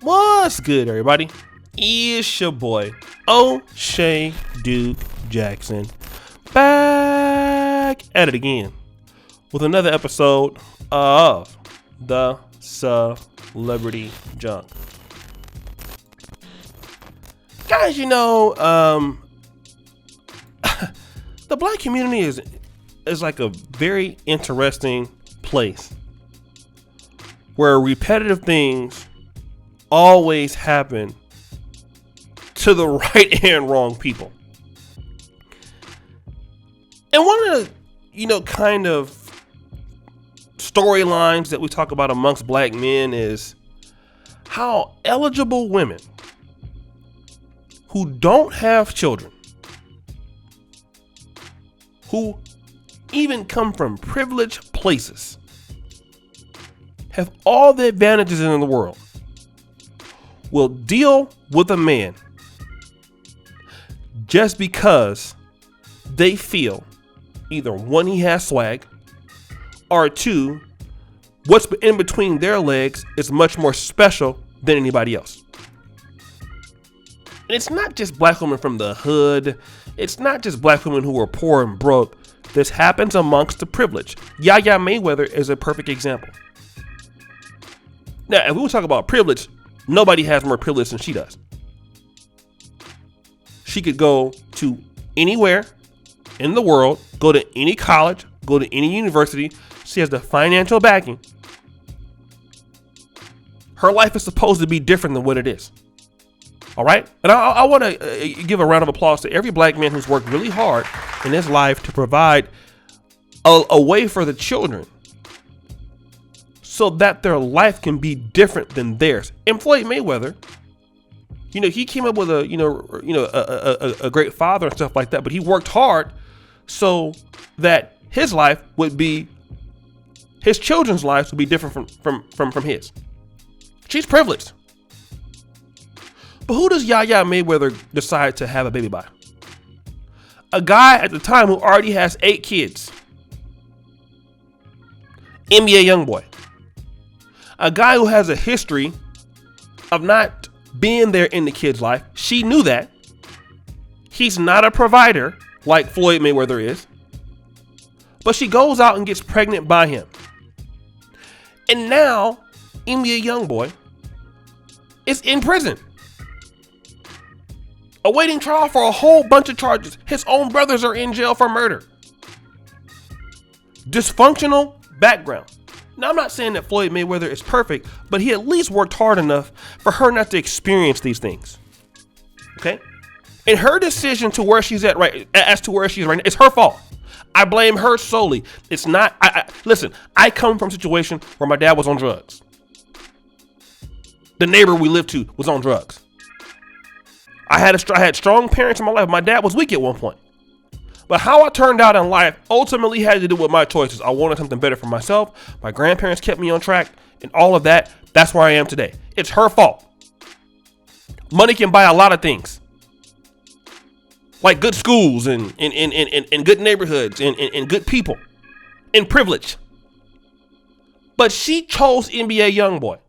What's good, everybody? It's your boy, O'Shea Duke Jackson, back at it again with another episode of the Celebrity Junk. Guys, you know, the black community is like a very interesting place where repetitive things always happen to the right and wrong people. And one of the, kind of storylines that we talk about amongst black men is how eligible women who don't have children, who even come from privileged places, have all the advantages in the world, will deal with a man just because they feel either one, he has swag, or two, what's in between their legs is much more special than anybody else. And it's not just black women from the hood. It's not just black women who are poor and broke. This happens amongst the privileged. Yaya Mayweather is a perfect example. Now, if we talk about privilege, nobody has more privilege than she does. She could go to anywhere in the world, go to any college, go to any university. She has the financial backing. Her life is supposed to be different than what it is. All right? And I want to give a round of applause to every black man who's worked really hard in his life to provide a way for the children so that their life can be different than theirs. And Floyd Mayweather, he came up with a great father and stuff like that, but he worked hard so that his life would be, his children's lives would be different from his. She's privileged. But who does Yaya Mayweather decide to have a baby by? A guy at the time who already has 8 kids. NBA YoungBoy. A guy who has a history of not being there in the kid's life. She knew that. He's not a provider like Floyd Mayweather is. But she goes out and gets pregnant by him. And now, NBA YoungBoy is in prison, awaiting trial for a whole bunch of charges. His own brothers are in jail for murder. Dysfunctional background. Now, I'm not saying that Floyd Mayweather is perfect, but he at least worked hard enough for her not to experience these things. Okay? And her decision to where she's at as to where she's right now, it's her fault. I blame her solely. It's not, listen, I come from a situation where my dad was on drugs. The neighbor we lived to was on drugs. I had strong parents in my life. My dad was weak at one point. But how I turned out in life ultimately had to do with my choices. I wanted something better for myself. My grandparents kept me on track and all of that. That's where I am today. It's her fault. Money can buy a lot of things, like good schools and good neighborhoods and good people and privilege. But she chose NBA YoungBoy.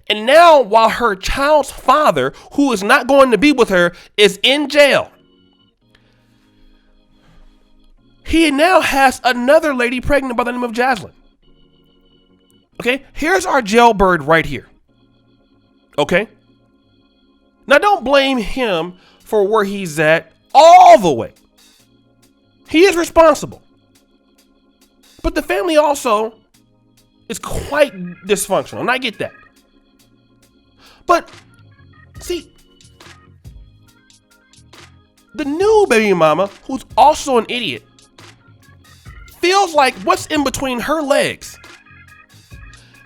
And now, while her child's father, who is not going to be with her, is in jail, he now has another lady pregnant by the name of Jaslyn. Okay, here's our Jailbird right here. Okay? Now, don't blame him for where he's at all the way. He is responsible. But the family also is quite dysfunctional, and I get that. But, see, the new baby mama, who's also an idiot, feels like what's in between her legs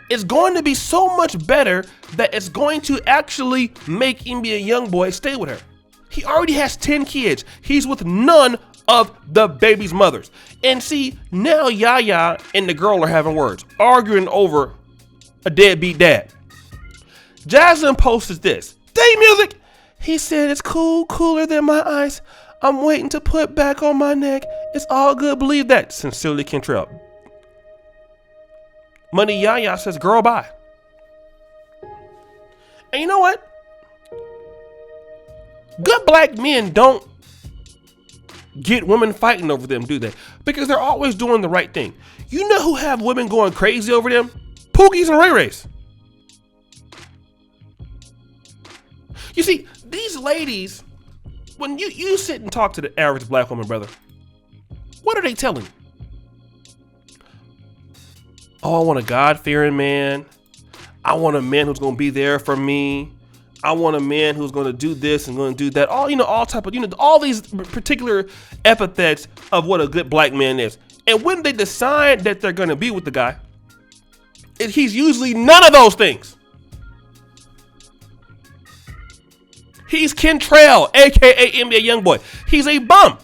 is going to be so much better that it's going to actually make NBA YoungBoy stay with her. He already has 10 kids. He's with none of the baby's mothers. And see, now Yaya and the girl are having words, arguing over a deadbeat dad. Jaslyn posted this. Day music. He said, it's cool, cooler than my ice. I'm waiting to put back on my neck. It's all good. Believe that. Sincerely, Kentrell. Money Yaya says, girl, bye. And you know what? Good black men don't get women fighting over them, do they? Because they're always doing the right thing. You know who have women going crazy over them? Pookies and Ray Rays. You see, these ladies, when you sit and talk to the average black woman, brother, what are they telling you? Oh, I want a God-fearing man. I want a man who's going to be there for me. I want a man who's going to do this and going to do that. All type of, all these particular epithets of what a good black man is. And when they decide that they're going to be with the guy, he's usually none of those things. He's Kentrell, aka NBA Youngboy. He's a bum.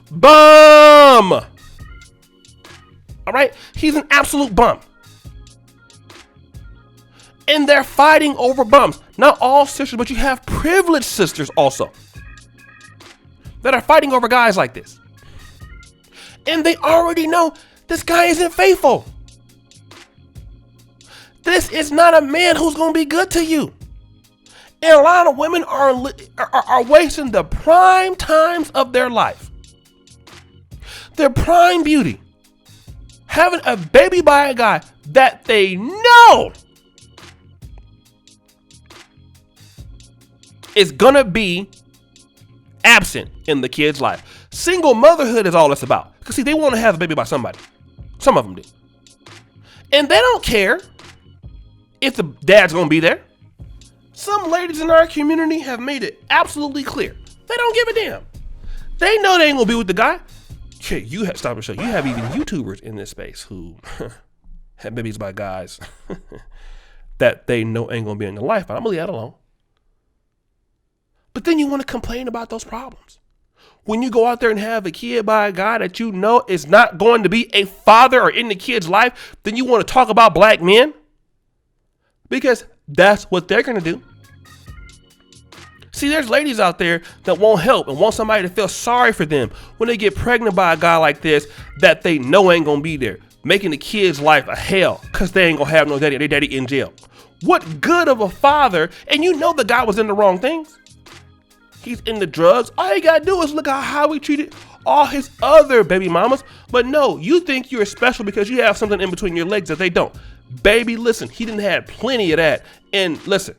Bum. All right? He's an absolute bum. And they're fighting over bums. Not all sisters, but you have privileged sisters also that are fighting over guys like this. And they already know this guy isn't faithful. This is not a man who's going to be good to you. And a lot of women are wasting the prime times of their life, their prime beauty, having a baby by a guy that they know is gonna be absent in the kid's life. Single motherhood is all it's about. Because see, they want to have a baby by somebody. Some of them do. And they don't care if the dad's gonna be there. Some ladies in our community have made it absolutely clear. They don't give a damn. They know they ain't gonna be with the guy. Okay, you have stop and show. You have even YouTubers in this space who have babies by guys that they know ain't gonna be in their life, but I'm gonna leave that alone. But then you want to complain about those problems. When you go out there and have a kid by a guy that you know is not going to be a father or in the kid's life, then you want to talk about black men? Because that's what they're going to do. See, there's ladies out there that won't help and want somebody to feel sorry for them when they get pregnant by a guy like this that they know ain't going to be there, making the kid's life a hell because they ain't going to have no daddy. Their daddy in jail. What good of a father? And you know the guy was in the wrong things. He's in the drugs. All you got to do is look at how he treated all his other baby mamas. But no, you think you're special because you have something in between your legs that they don't. Baby, listen, he didn't have plenty of that. And listen,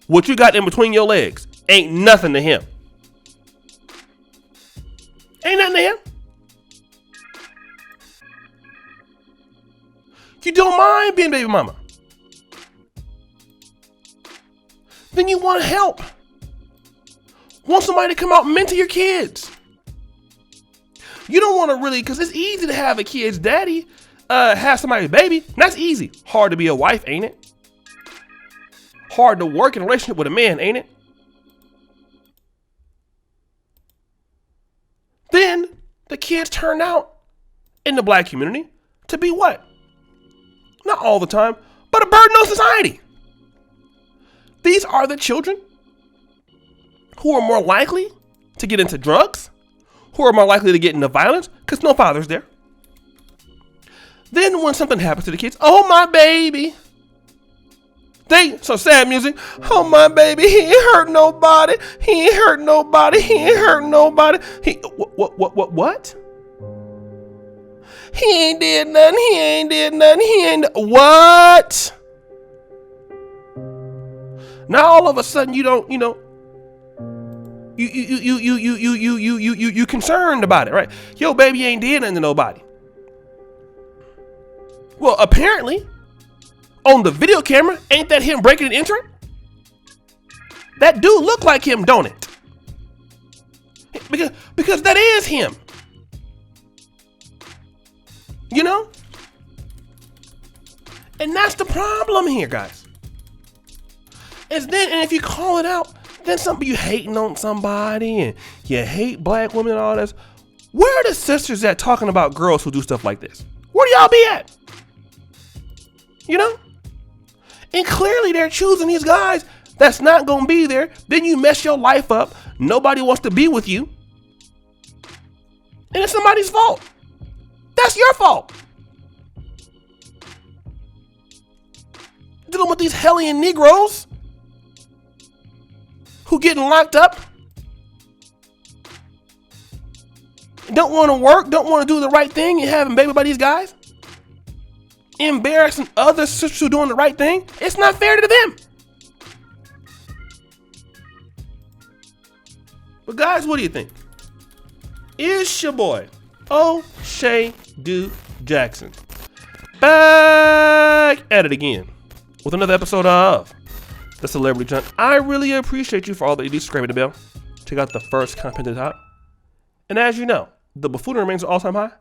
what you got in between your legs ain't nothing to him. Ain't nothing to him. You don't mind being baby mama. Then you want help. Want somebody to come out and mentor your kids. You don't want to really, because it's easy to have a kid's daddy have somebody's baby. That's easy. Hard to be a wife, ain't it? Hard to work in a relationship with a man, ain't it? Then the kids turn out in the black community to be what? Not all the time, but a burden on society. These are the children who are more likely to get into drugs, who are more likely to get into violence because no father's there. Then when something happens to the kids, oh my baby. So sad music. Oh my baby, he ain't hurt nobody. He ain't hurt nobody. He ain't hurt nobody. What? He ain't did nothing. He ain't did nothing. He ain't what? Now all of a sudden you don't, you concerned about it, right? Yo, baby ain't did nothing to nobody. Well, apparently, on the video camera, ain't that him breaking and entering? That dude look like him, don't it? Because that is him. You know? And that's the problem here, guys. And if you call it out, then you hating on somebody and you hate black women and all this. Where are the sisters at talking about girls who do stuff like this? Where do y'all be at? You know? And clearly they're choosing these guys that's not going to be there. Then you mess your life up. Nobody wants to be with you. And it's somebody's fault. That's your fault. Dealing with these hellion Negroes who getting locked up, don't want to work, don't want to do the right thing, and having baby by these guys, embarrassing other sisters who are doing the right thing. It's not fair to them. But guys, what do you think? It's your boy, O'Shea Dude Jackson, back at it again with another episode of The Celebrity Junk. I really appreciate you for all that you do. Subscribe to the bell. Check out the first comment at the top. And as you know, the buffoonery remains an all-time high.